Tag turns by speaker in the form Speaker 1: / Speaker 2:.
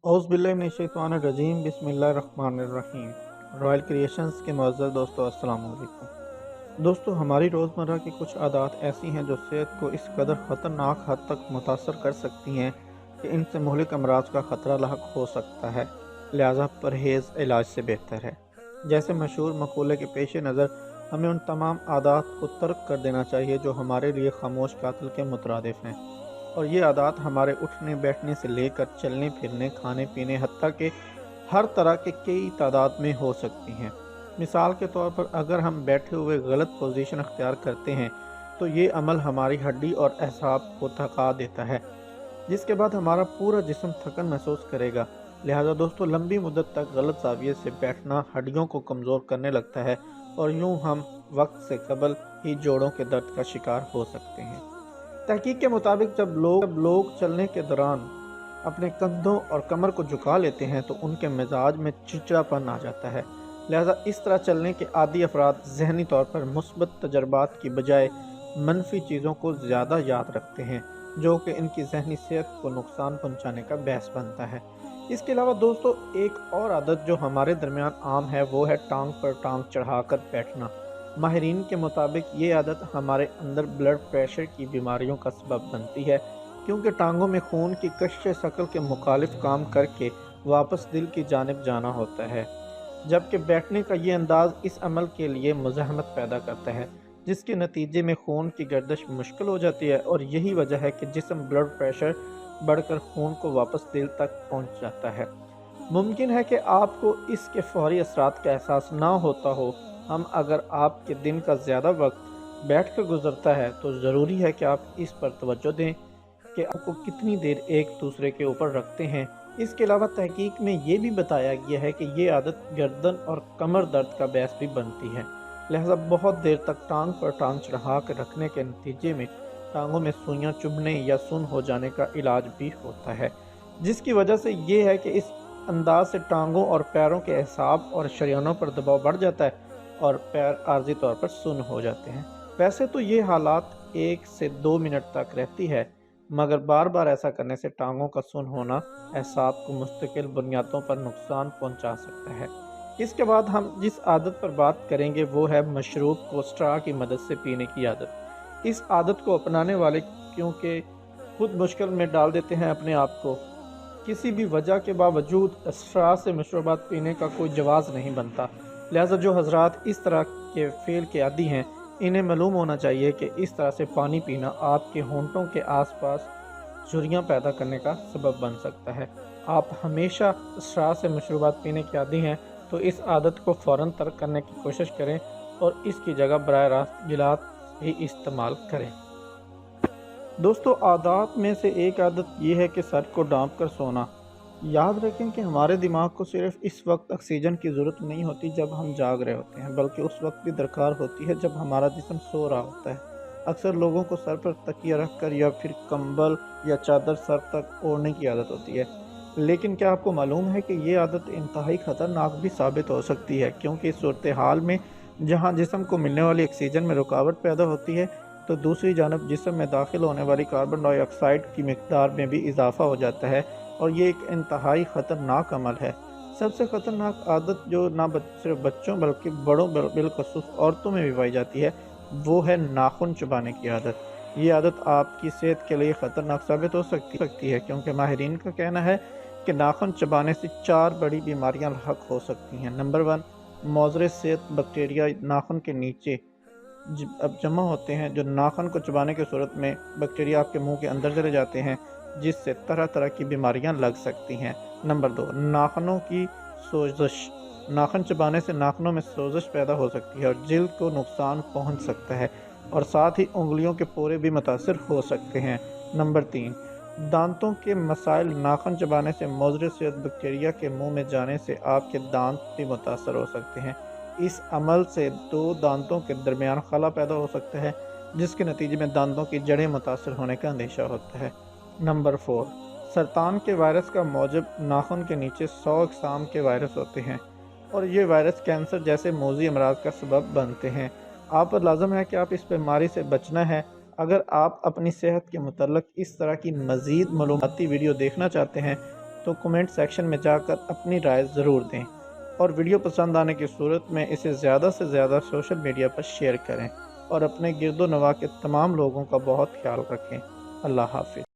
Speaker 1: اعوذ باللہ من الشیطان الرجیم، بسم اللہ الرحمن الرحیم۔ رائل کریشنز کے معزز دوستو، السلام علیکم۔ دوستو، ہماری روزمرہ کی کچھ عادات ایسی ہیں جو صحت کو اس قدر خطرناک حد تک متاثر کر سکتی ہیں کہ ان سے مہلک امراض کا خطرہ لاحق ہو سکتا ہے، لہذا پرہیز علاج سے بہتر ہے۔ جیسے مشہور مقولے کے پیش نظر ہمیں ان تمام عادات کو ترک کر دینا چاہیے جو ہمارے لیے خاموش قاتل کے مترادف ہیں، اور یہ عادات ہمارے اٹھنے بیٹھنے سے لے کر چلنے پھرنے، کھانے پینے، حتیٰ کہ ہر طرح کے کئی تعداد میں ہو سکتی ہیں۔ مثال کے طور پر اگر ہم بیٹھے ہوئے غلط پوزیشن اختیار کرتے ہیں تو یہ عمل ہماری ہڈی اور اعصاب کو تھکا دیتا ہے، جس کے بعد ہمارا پورا جسم تھکن محسوس کرے گا۔ لہذا دوستو، لمبی مدت تک غلط زاویے سے بیٹھنا ہڈیوں کو کمزور کرنے لگتا ہے، اور یوں ہم وقت سے قبل ہی جوڑوں کے درد کا شکار ہو سکتے ہیں۔ تحقیق کے مطابق جب لوگ چلنے کے دوران اپنے کندھوں اور کمر کو جھکا لیتے ہیں تو ان کے مزاج میں چڑچڑاپن آ جاتا ہے۔ لہذا اس طرح چلنے کے عادی افراد ذہنی طور پر مثبت تجربات کی بجائے منفی چیزوں کو زیادہ یاد رکھتے ہیں، جو کہ ان کی ذہنی صحت کو نقصان پہنچانے کا باعث بنتا ہے۔ اس کے علاوہ دوستو، ایک اور عادت جو ہمارے درمیان عام ہے وہ ہے ٹانگ پر ٹانگ چڑھا کر بیٹھنا۔ ماہرین کے مطابق یہ عادت ہمارے اندر بلڈ پریشر کی بیماریوں کا سبب بنتی ہے، کیونکہ ٹانگوں میں خون کی کشش ثقل کے مخالف کام کر کے واپس دل کی جانب جانا ہوتا ہے، جبکہ بیٹھنے کا یہ انداز اس عمل کے لیے مزاحمت پیدا کرتا ہے، جس کے نتیجے میں خون کی گردش مشکل ہو جاتی ہے، اور یہی وجہ ہے کہ جسم بلڈ پریشر بڑھ کر خون کو واپس دل تک پہنچ جاتا ہے۔ ممکن ہے کہ آپ کو اس کے فوری اثرات کا احساس نہ ہوتا ہو، اگر آپ کے دن کا زیادہ وقت بیٹھ کر گزرتا ہے تو ضروری ہے کہ آپ اس پر توجہ دیں کہ آپ کو کتنی دیر ایک دوسرے کے اوپر رکھتے ہیں۔ اس کے علاوہ تحقیق میں یہ بھی بتایا گیا ہے کہ یہ عادت گردن اور کمر درد کا باعث بھی بنتی ہے، لہذا بہت دیر تک ٹانگ پر ٹانگ چڑھا کر رکھنے کے نتیجے میں ٹانگوں میں سوئیاں چبھنے یا سن ہو جانے کا علاج بھی ہوتا ہے، جس کی وجہ سے یہ ہے کہ اس انداز سے ٹانگوں اور پیروں کے اعصاب اور شریانوں پر دباؤ بڑھ جاتا ہے اور پیر عارضی طور پر سن ہو جاتے ہیں۔ ویسے تو یہ حالات 1 سے 2 منٹ تک رہتی ہے، مگر بار بار ایسا کرنے سے ٹانگوں کا سن ہونا اعصاب کو مستقل بنیادوں پر نقصان پہنچا سکتا ہے۔ اس کے بعد ہم جس عادت پر بات کریں گے وہ ہے مشروب کو اسٹرا کی مدد سے پینے کی عادت۔ اس عادت کو اپنانے والے کیونکہ خود مشکل میں ڈال دیتے ہیں اپنے آپ کو، کسی بھی وجہ کے باوجود اسٹرا سے مشروبات پینے کا کوئی جواز نہیں بنتا۔ لہذا جو حضرات اس طرح کے فعل کے عادی ہیں، انہیں معلوم ہونا چاہیے کہ اس طرح سے پانی پینا آپ کے ہونٹوں کے آس پاس جھریاں پیدا کرنے کا سبب بن سکتا ہے۔ آپ ہمیشہ اسٹرا سے مشروبات پینے کے عادی ہیں تو اس عادت کو فوراً ترک کرنے کی کوشش کریں اور اس کی جگہ براہ راست گلاس ہی استعمال کریں۔ دوستو، عادات میں سے ایک عادت یہ ہے کہ سر کو ڈانپ کر سونا۔ یاد رکھیں کہ ہمارے دماغ کو صرف اس وقت آکسیجن کی ضرورت نہیں ہوتی جب ہم جاگ رہے ہوتے ہیں، بلکہ اس وقت بھی درکار ہوتی ہے جب ہمارا جسم سو رہا ہوتا ہے۔ اکثر لوگوں کو سر پر تکیہ رکھ کر یا پھر کمبل یا چادر سر تک اوڑھنے کی عادت ہوتی ہے، لیکن کیا آپ کو معلوم ہے کہ یہ عادت انتہائی خطرناک بھی ثابت ہو سکتی ہے، کیونکہ اس صورتحال میں جہاں جسم کو ملنے والی آکسیجن میں رکاوٹ پیدا ہوتی ہے تو دوسری جانب جسم میں داخل ہونے والی کاربن ڈائی آکسائیڈ کی مقدار میں بھی اضافہ ہو جاتا ہے، اور یہ ایک انتہائی خطرناک عمل ہے۔ سب سے خطرناک عادت جو نہ صرف بچوں بلکہ بڑوں بالخصوص عورتوں میں بھی پائی جاتی ہے وہ ہے ناخن چبانے کی عادت۔ یہ عادت آپ کی صحت کے لیے خطرناک ثابت ہو سکتی ہے، کیونکہ ماہرین کا کہنا ہے کہ ناخن چبانے سے 4 بڑی بیماریاں لاحق ہو سکتی ہیں۔ نمبر 1، موزر صحت بیکٹیریا ناخن کے نیچے اب جمع ہوتے ہیں، جو ناخن کو چبانے کی صورت میں بیکٹیریا آپ کے منہ کے اندر چلے جاتے ہیں، جس سے طرح طرح کی بیماریاں لگ سکتی ہیں۔ نمبر 2، ناخنوں کی سوزش۔ ناخن چبانے سے ناخنوں میں سوزش پیدا ہو سکتی ہے اور جلد کو نقصان پہنچ سکتا ہے، اور ساتھ ہی انگلیوں کے پورے بھی متاثر ہو سکتے ہیں۔ نمبر 3، دانتوں کے مسائل۔ ناخن چبانے سے موزر صحت بیکٹیریا کے منہ میں جانے سے آپ کے دانت بھی متاثر ہو سکتے ہیں۔ اس عمل سے 2 دانتوں کے درمیان خلا پیدا ہو سکتا ہے، جس کے نتیجے میں دانتوں کی جڑیں متاثر ہونے کا اندیشہ ہوتا ہے۔ نمبر 4، سرطان کے وائرس کا موجب۔ ناخن کے نیچے 100 اقسام کے وائرس ہوتے ہیں، اور یہ وائرس کینسر جیسے موذی امراض کا سبب بنتے ہیں۔ آپ پر لازم ہے کہ آپ اس بیماری سے بچنا ہے۔ اگر آپ اپنی صحت کے متعلق اس طرح کی مزید معلوماتی ویڈیو دیکھنا چاہتے ہیں تو کمنٹ سیکشن میں جا کر اپنی رائے ضرور دیں، اور ویڈیو پسند آنے کی صورت میں اسے زیادہ سے زیادہ سوشل میڈیا پر شیئر کریں، اور اپنے گرد و نواح کے تمام لوگوں کا بہت خیال رکھیں۔ اللہ حافظ۔